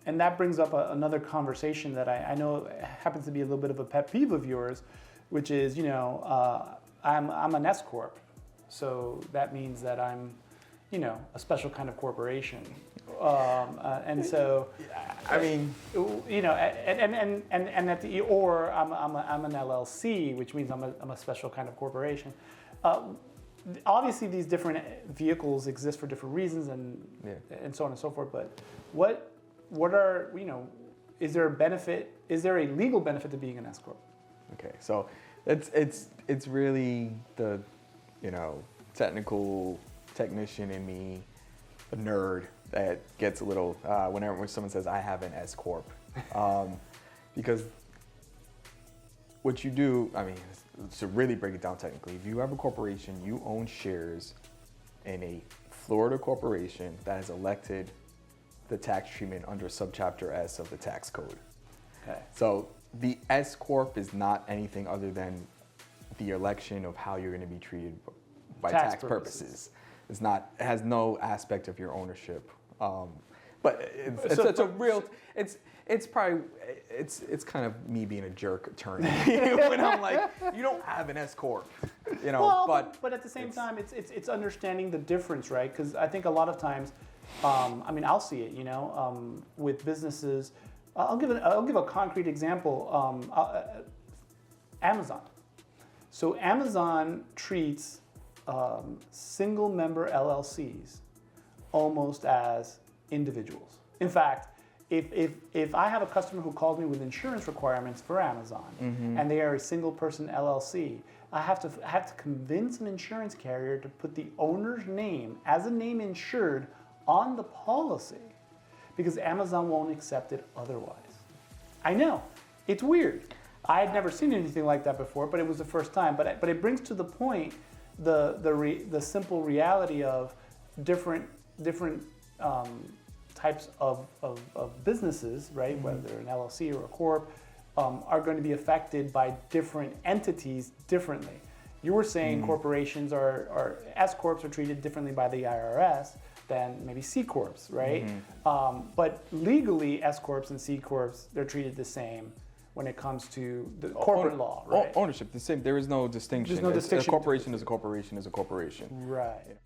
and that brings up another conversation that I know happens to be a little bit of a pet peeve of yours, which is, I'm an S corp, so that means that I'm, a special kind of corporation, and so, I mean, and at the or I'm an LLC, which means I'm a special kind of corporation. Obviously, these different vehicles exist for different reasons, and so on and so forth. But what are is there a benefit? Is there a legal benefit to being an S corp? Okay, so it's really the technician in me, a nerd that gets a little whenever someone says I have an S corp, because what you do, I mean, to really break it down technically, if you have a corporation, you own shares in a Florida corporation that has elected the tax treatment under subchapter S of the tax code. Okay. So the S corp is not anything other than the election of how you're going to be treated by tax purposes. It has no aspect of your ownership. But it's kind of me being a jerk attorney when I'm like, you don't have an S corp, Well, but at the same time, it's understanding the difference, right? Because I think a lot of times, I'll see it, with businesses. I'll give a concrete example. Amazon. So Amazon treats single member LLCs almost as individuals. In fact, if I have a customer who calls me with insurance requirements for Amazon, and they are a single person LLC, I have to convince an insurance carrier to put the owner's name as a name insured on the policy, because Amazon won't accept it otherwise. I know, it's weird. I had never seen anything like that before, but it was the first time. But it brings to the point the simple reality of different types of businesses, right? Whether they're an LLC or a corp, are going to be affected by different entities differently. You were saying corporations are S corps are treated differently by the IRS than maybe C corps, right? But legally, S corps and C corps, they're treated the same when it comes to the corporate law, right? Ownership, the same. There is no distinction. There's no distinction. A corporation is a corporation is a corporation. Right.